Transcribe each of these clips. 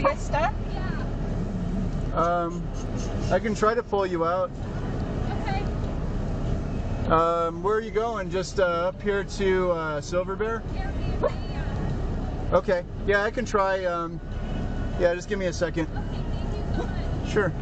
you get stuck? I can try to pull you out. Okay. Where are you going? Just up here to Silver Bear? Okay. Yeah, I can try. Yeah, just give me a second. Okay, thank you so much. Sure.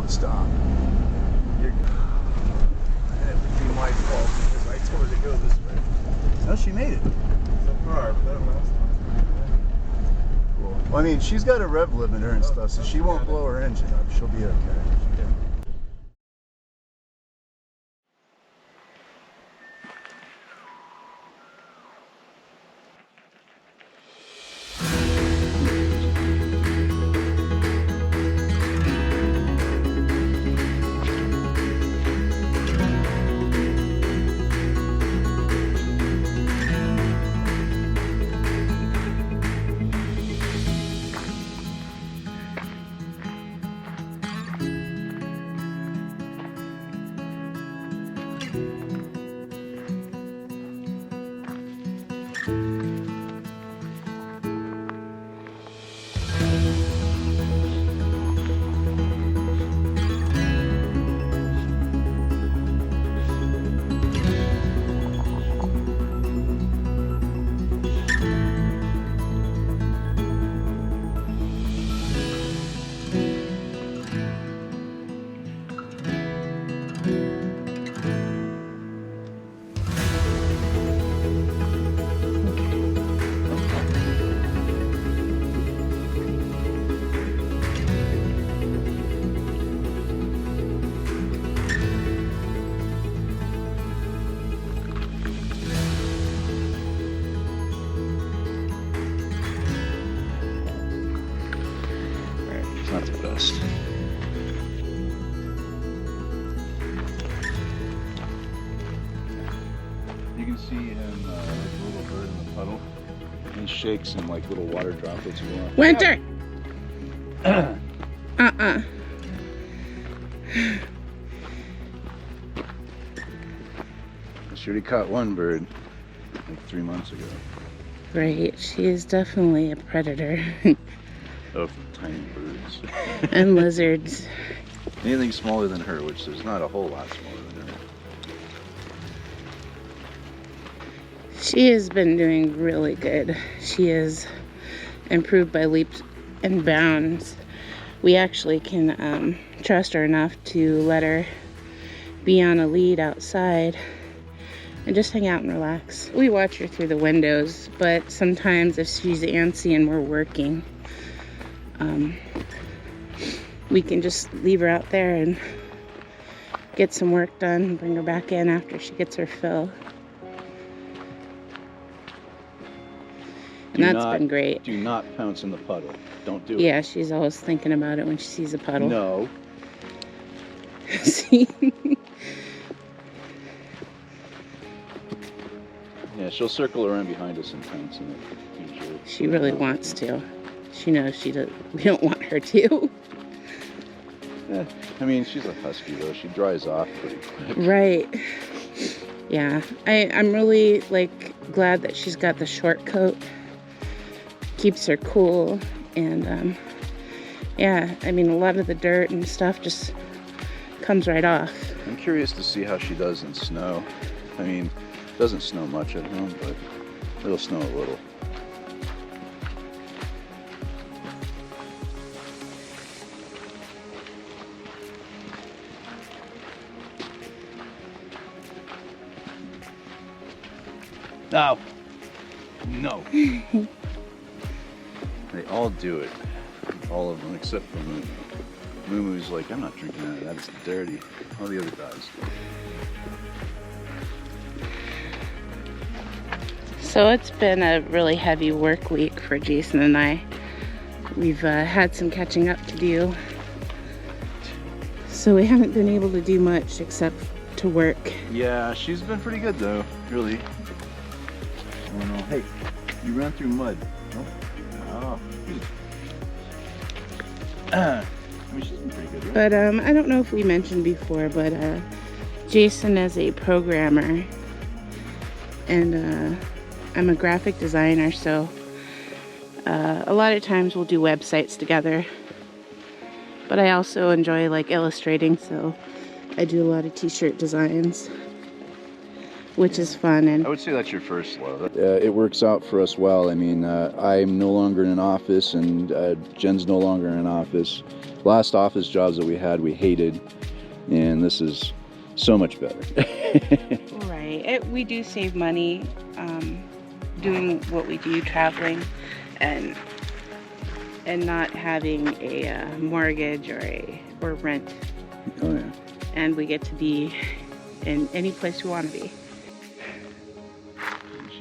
Stop. You're... That would be my fault because I told her to go this way. No, she made it. So far, but that last one's pretty good. Cool. Well, I mean, she's got a rev limiter and stuff, so she won't blow her engine up. She'll be okay. not the best. You can see him, like a little bird in the puddle. He shakes and like little water droplets go off. Winter! She already caught one bird like 3 months ago. Right, she is definitely a predator. Of tiny birds. And lizards. Anything smaller than her, which there's not a whole lot smaller than her. She has been doing really good. She has improved by leaps and bounds. We actually can trust her enough to let her be on a lead outside and just hang out and relax. We watch her through the windows, but sometimes if she's antsy and we're working, we can just leave her out there and get some work done and bring her back in after she gets her fill. And that's been great. Do not pounce in the puddle. Don't do it. Yeah, she's always thinking about it when she sees a puddle. No. See? Yeah, she'll circle around behind us and pounce in it. Usually. She really wants to. She knows we don't want her to. Yeah, I mean, she's a husky though. She dries off pretty quick. Right. Yeah. I'm really glad that she's got the short coat. Keeps her cool, and yeah, I mean, a lot of the dirt and stuff just comes right off. I'm curious to see how she does in snow. I mean, it doesn't snow much at home, but it'll snow a little. No. No. They all do it. All of them, except for Moo. Moo-Moo's like, I'm not drinking out of that. It's dirty. All the other guys do. So it's been a really heavy work week for Jason and I. We've had some catching up to do. So we haven't been able to do much except to work. Yeah, she's been pretty good though, really. Oh no, hey, you ran through mud. Nope. Oh. I mean, she's been pretty good, right? But I don't know if we mentioned before, but Jason is a programmer, and I'm a graphic designer, so a lot of times we'll do websites together. But I also enjoy illustrating, so I do a lot of t-shirt designs, which is fun. And I would say that's your first love. It works out for us well. I mean, I'm no longer in an office, and Jen's no longer in an office. Last office jobs that we had, we hated, and this is so much better. Right. We do save money doing what we do, traveling, and not having a mortgage or rent. Oh yeah. And we get to be in any place we want to be.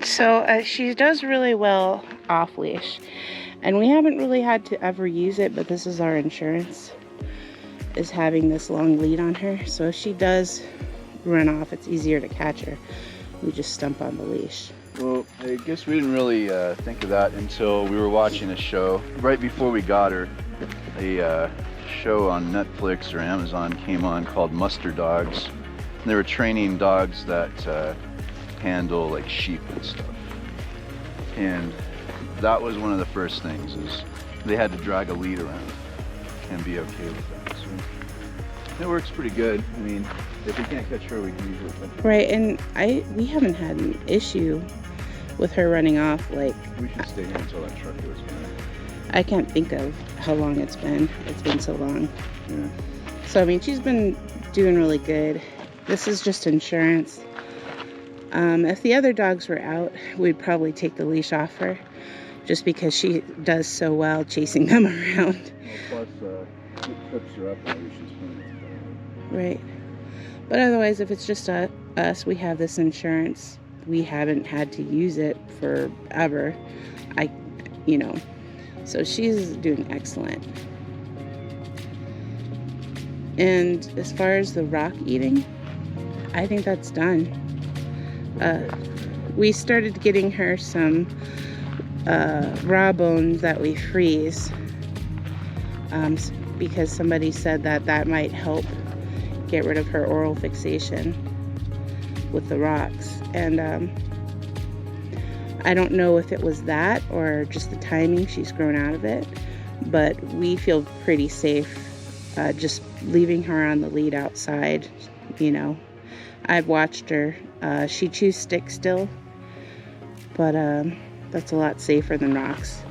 So she does really well off leash, and we haven't really had to ever use it, but this is our insurance, is having this long lead on her. So if she does run off, it's easier to catch her. We just stump on the leash. Well, I guess we didn't really think of that until we were watching a show right before we got her. A show on Netflix or Amazon came on called Muster Dogs. And they were training dogs that handle like sheep and stuff. And that was one of the first things, is they had to drag a lead around and be okay with that. So it works pretty good. I mean, if we can't catch her, we can usually catch her. Right, and we haven't had an issue with her running off. We should stay here until that truck goes by. I can't think of how long it's been. It's been so long. Yeah. So I mean, she's been doing really good. This is just insurance. If the other dogs were out, we'd probably take the leash off her, just because she does so well chasing them around. Well, plus, it trips her up while she's playing. Right. But otherwise, if it's just us, we have this insurance. We haven't had to use it forever. So she's doing excellent. And as far as the rock eating, I think that's done. We started getting her some raw bones that we freeze because somebody said that that might help get rid of her oral fixation with the rocks. And I don't know if it was that or just the timing she's grown out of it, but we feel pretty safe just leaving her on the lead outside. You know, I've watched her. She chews sticks still, but that's a lot safer than rocks.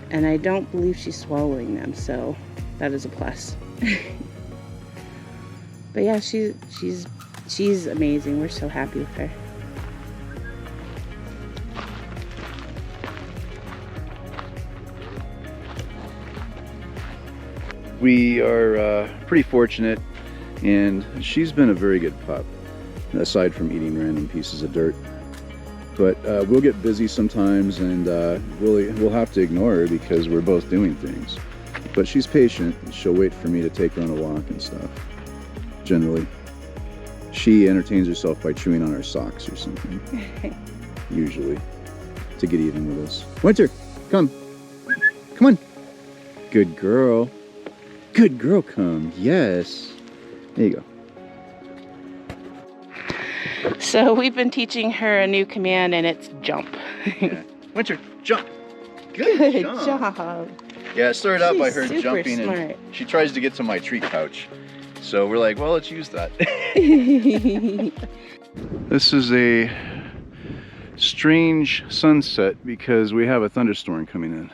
And I don't believe she's swallowing them, so that is a plus. But yeah, she's amazing. We're so happy with her. We are pretty fortunate, and she's been a very good pup, aside from eating random pieces of dirt. But we'll get busy sometimes, and we'll have to ignore her because we're both doing things. But she's patient. She'll wait for me to take her on a walk and stuff. Generally, she entertains herself by chewing on our socks or something. Usually, to get even with us. Winter, come on. Good girl. Good girl, come. Yes. There you go. So we've been teaching her a new command, and it's jump. Yeah. Winter, jump. Good jump. job. Yeah, it started out by She's her super jumping, smart. and she tries to get to my treat pouch. So we're like, well, let's use that. This is a strange sunset because we have a thunderstorm coming in.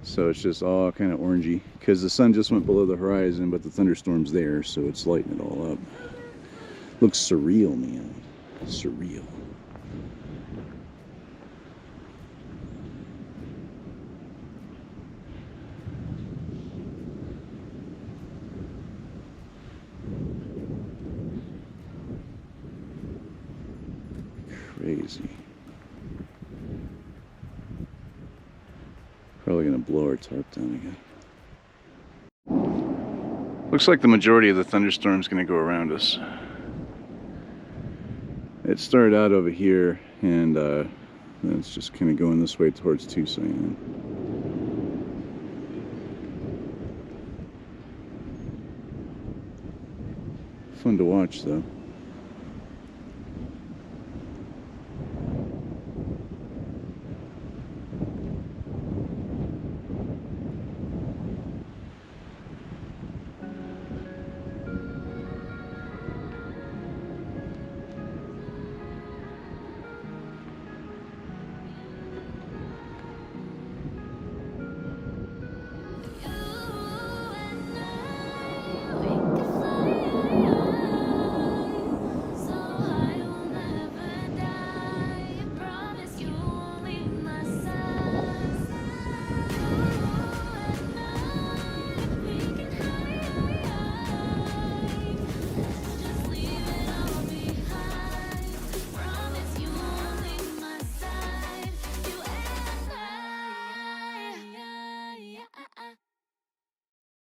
So it's just all kind of orangey because the sun just went below the horizon, but the thunderstorm's there, so it's lighting it all up. Looks surreal, man. Surreal. Crazy. Probably gonna blow our tarp down again. Looks like the majority of the thunderstorm's gonna go around us. It started out over here, and then it's just kind of going this way towards Tucson. Fun to watch, though.